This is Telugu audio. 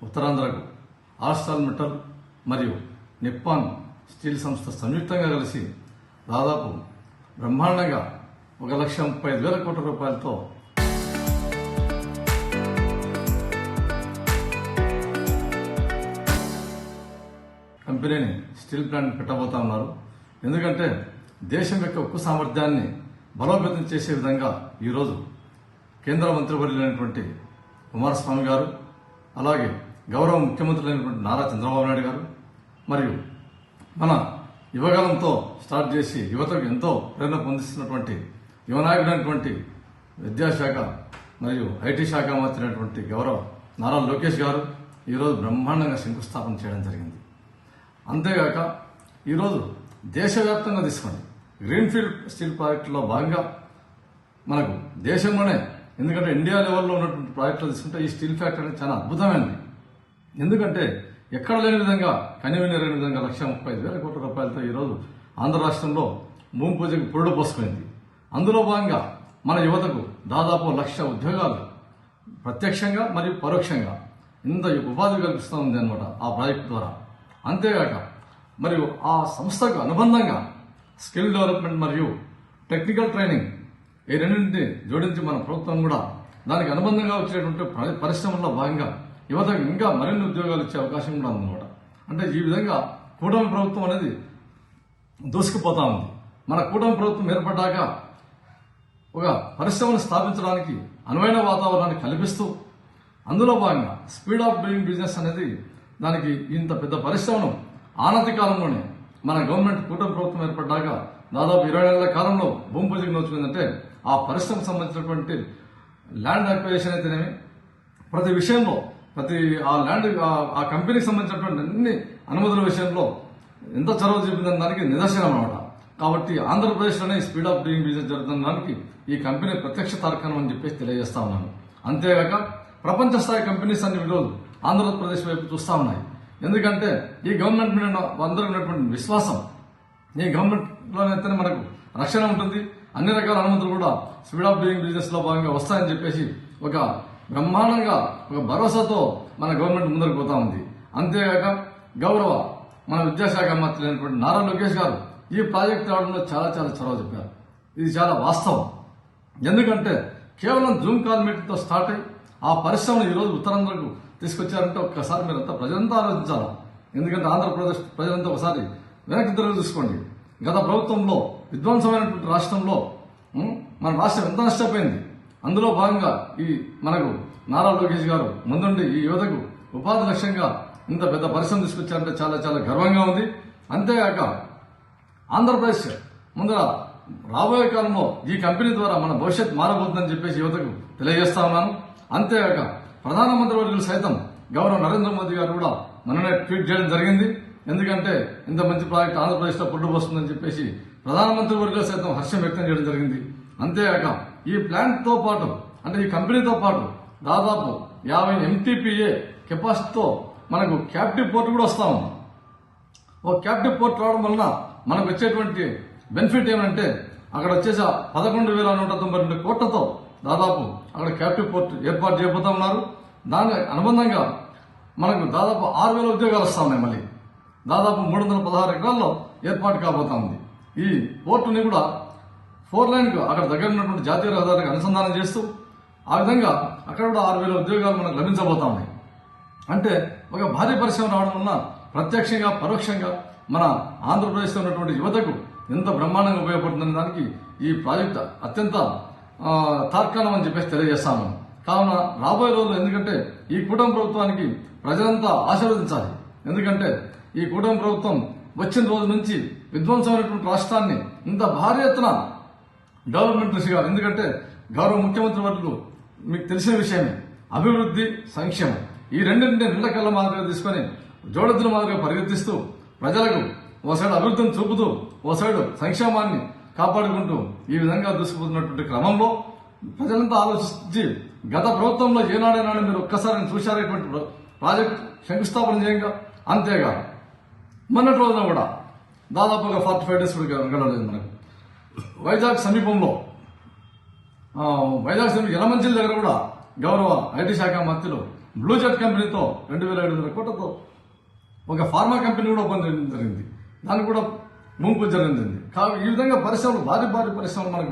ఉత్తరాంధ్రకు ఆర్సెల్ మెటల్ మరియు నిప్పాన్ స్టీల్ సంస్థ సంయుక్తంగా కలిసి దాదాపు బ్రహ్మాండంగా 1,35,000 కోట్ల రూపాయలతో కంపెనీని స్టీల్ ప్లాంట్ పెట్టబోతా ఉన్నారు. ఎందుకంటే దేశం యొక్క ఉక్కు సామర్థ్యాన్ని బలోపేతం చేసే విధంగా ఈరోజు కేంద్ర మంత్రివర్యులైనటువంటి కుమారస్వామి గారు, అలాగే గౌరవ ముఖ్యమంత్రులైనటువంటి నారా చంద్రబాబు నాయుడు గారు మరియు మన యువగలంతో స్టార్ట్ చేసి యువతకు ఎంతో ప్రేరణ పొందిస్తున్నటువంటి యువనాయకుడైనటువంటి విద్యాశాఖ మరియు ఐటీ శాఖ మంత్రి గౌరవ నారా లోకేష్ గారు ఈరోజు బ్రహ్మాండంగా శంకుస్థాపన చేయడం జరిగింది. అంతేగాక ఈరోజు దేశవ్యాప్తంగా తీసుకోండి గ్రీన్ఫీల్డ్ స్టీల్ ప్రాజెక్టులో భాగంగా మనకు దేశంలోనే, ఎందుకంటే ఇండియా లెవెల్లో ఉన్నటువంటి ప్రాజెక్టులు తీసుకుంటే ఈ స్టీల్ ఫ్యాక్టరీ అనేది చాలా అద్భుతమైనది. ఎందుకంటే ఎక్కడ లేని విధంగా కనివినలేని విధంగా 1,35,000 కోట్ల రూపాయలతో ఈరోజు ఆంధ్ర రాష్ట్రంలో భూమి పూజకు పురుడు పోసుకుంది. అందులో భాగంగా మన యువతకు దాదాపు 1,00,000 ఉద్యోగాలు ప్రత్యక్షంగా మరియు పరోక్షంగా ఇంత ఉపాధి కల్పిస్తూ ఉంది అనమాట ఆ ప్రాజెక్టు ద్వారా. అంతేగాక మరియు ఆ సంస్థకు అనుబంధంగా స్కిల్ డెవలప్మెంట్ మరియు టెక్నికల్ ట్రైనింగ్ ఈ రెండింటిని జోడించి మన ప్రభుత్వం కూడా దానికి అనుబంధంగా వచ్చేటువంటి పరిశ్రమల్లో భాగంగా యువతకు ఇంకా మరిన్ని ఉద్యోగాలు ఇచ్చే అవకాశం కూడా ఉందన్నమాట. అంటే ఈ విధంగా కూటమి ప్రభుత్వం అనేది దూసుకుపోతా ఉంది. మన కూటమి ప్రభుత్వం ఏర్పడ్డాక ఒక పరిశ్రమను స్థాపించడానికి అనువైన వాతావరణాన్ని కల్పిస్తూ అందులో భాగంగా స్పీడ్ ఆఫ్ డూయింగ్ బిజినెస్ అనేది దానికి ఇంత పెద్ద పరిశ్రమను ఆనతి కాలంలోనే మన గవర్నమెంట్ కూటమి ప్రభుత్వం ఏర్పడ్డాక దాదాపు 20 నెలల కాలంలో భూమి పూజకు నోచుకుందంటే ఆ పరిశ్రమకు సంబంధించినటువంటి ల్యాండ్ అక్వైజేషన్ అయితేనేమి ప్రతి విషయంలో ఆ ల్యాండ్ ఆ కంపెనీకి సంబంధించినటువంటి అన్ని అనుమతుల విషయంలో ఎంత చొరవ చూపిందని దానికి నిదర్శనం అన్నమాట. కాబట్టి ఆంధ్రప్రదేశ్లోనే స్పీడ్ ఆఫ్ డూయింగ్ బిజినెస్ జరుగుతున్న దానికి ఈ కంపెనీ ప్రత్యక్ష తార్కాణం అని చెప్పేసి తెలియజేస్తా ఉన్నాను. అంతేగాక ప్రపంచ స్థాయి కంపెనీస్ అన్ని ఈరోజు ఆంధ్రప్రదేశ్ వైపు చూస్తా ఉన్నాయి. ఎందుకంటే ఈ గవర్నమెంట్ మీద అందరూ ఉన్నటువంటి విశ్వాసం, ఈ గవర్నమెంట్లోనైతేనే మనకు రక్షణ ఉంటుంది, అన్ని రకాల అనుమతులు కూడా స్పీడ్ ఆఫ్ డూయింగ్ బిజినెస్ లో భాగంగా వస్తాయని చెప్పేసి ఒక బ్రహ్మాండంగా ఒక భరోసాతో మన గవర్నమెంట్ ముందరకు పోతా ఉంది. అంతేగాక గౌరవ మన విద్యాశాఖ మంత్రి అయినటువంటి నారా లోకేష్ గారు ఈ ప్రాజెక్ట్ రావడంలో చాలా చాలా చొరవ చెప్పారు. ఇది చాలా వాస్తవం. ఎందుకంటే కేవలం జూమ్ కాల్ మీటింగ్తో స్టార్ట్ అయ్యి ఆ పరిశ్రమను ఈరోజు ఉత్తరాంధ్రకు తీసుకొచ్చారంటే ఒక్కసారి మీరంతా ప్రజలంతా ఆలోచించాలా. ఎందుకంటే ఆంధ్రప్రదేశ్ ప్రజలంతా ఒకసారి వెనక్కి తిరిగి చూసుకోండి. గత ప్రభుత్వంలో విధ్వంసమైనటువంటి రాష్ట్రంలో మన రాష్ట్రం ఎంత నష్టపోయింది. అందులో భాగంగా ఈ మనకు నారా లోకేష్ గారు ముందుండి ఈ యువతకు ఉపాధి లక్ష్యంగా ఇంత పెద్ద పరిశ్రమ తీసుకొచ్చారంటే చాలా చాలా గర్వంగా ఉంది. అంతేగాక ఆంధ్రప్రదేశ్ ముందర రాబోయే కాలంలో ఈ కంపెనీ ద్వారా మన భవిష్యత్ మారబోతుందని చెప్పేసి యువతకు తెలియజేస్తా ఉన్నాను. అంతేగాక ప్రధానమంత్రి వర్యులు సైతం గౌరవ నరేంద్ర మోదీ గారు కూడా మననే ట్వీట్ చేయడం జరిగింది. ఎందుకంటే ఇంత మంచి ప్రాజెక్ట్ ఆంధ్రప్రదేశ్లో పురుడు వస్తుందని చెప్పేసి ప్రధానమంత్రి వర్యులు సైతం హర్షం వ్యక్తం చేయడం జరిగింది. అంతేగాక ఈ ప్లాంట్ తో పాటు అంటే ఈ కంపెనీతో పాటు దాదాపు 50 MTPA కెపాసిటీతో మనకు క్యాప్టివ్ పోర్ట్ కూడా వస్తా ఉంది. ఓ క్యాప్టివ్ పోర్ట్ రావడం వలన మనకు వచ్చేటువంటి బెనిఫిట్ ఏమంటే అక్కడ వచ్చేసి 11,192 కోట్లతో దాదాపు అక్కడ క్యాప్టివ్ పోర్ట్ ఏర్పాటు చేయబోతా ఉన్నారు. దాని అనుబంధంగా మనకు దాదాపు 6,000 ఉద్యోగాలు వస్తా ఉన్నాయి. మళ్ళీ దాదాపు 316 ఎకరాల్లో ఏర్పాటు కాబోతా ఉంది. ఈ పోర్టుని కూడా 4 లైన్కు అక్కడ దగ్గర ఉన్నటువంటి జాతీయ రహదారికి అనుసంధానం చేస్తూ ఆ విధంగా అక్కడ కూడా 6,000 ఉద్యోగాలు మనకు లభించబోతా ఉన్నాయి. అంటే ఒక భారీ పరిశ్రమ రావడం వల్ల ప్రత్యక్షంగా పరోక్షంగా మన ఆంధ్రప్రదేశ్లో ఉన్నటువంటి యువతకు ఎంత బ్రహ్మాండంగా ఉపయోగపడుతున్న దానికి ఈ ప్రాజెక్ట్ అత్యంత తార్కాణం అని చెప్పేసి తెలియజేస్తాను. కావున రాబోయే రోజులు ఎందుకంటే ఈ కూటమి ప్రభుత్వానికి ప్రజలంతా ఆశీర్వదించాలి. ఎందుకంటే ఈ కూటమి ప్రభుత్వం వచ్చిన రోజు నుంచి విధ్వంసమైనటువంటి రాష్ట్రాన్ని ఇంత భారీ ఎత్తున డెవలప్మెంట్ దిశగా, ఎందుకంటే గౌరవ ముఖ్యమంత్రి వర్యులు మీకు తెలిసిన విషయమే, అభివృద్ధి సంక్షేమం ఈ రెండింటిని రెండకళ్ళ మాదిరిగా తీసుకొని జోడెద్దుల మాదిరిగా పరిగెత్తిస్తూ ప్రజలకు ఓ సైడ్ అభివృద్ధిని చూపుతూ ఓ సైడ్ సంక్షేమాన్ని కాపాడుకుంటూ ఈ విధంగా దూసుకుపోతున్నటువంటి క్రమంలో ప్రజలంతా ఆలోచించి గత ప్రభుత్వంలో ఏనాడైనా మీరు ఒక్కసారి చూశారేటువంటి ప్రాజెక్ట్ శంకుస్థాపన చేయంగా. అంతేగా మొన్నటి రోజున కూడా దాదాపుగా 45 days గడవలేదు మనకు వైజాగ్ సమీపంలో యలమంచిల దగ్గర కూడా గౌరవ ఐటీ శాఖ మంత్రులు బ్లూ జెట్ కంపెనీతో 2,700 కోట్లతో ఒక ఫార్మా కంపెనీ కూడా ఓపెన్ చేయడం జరిగింది. దానికి కూడా ముంపు జరిగింది. ఈ విధంగా పరిశ్రమలు భారీ పరిశ్రమలు మనకు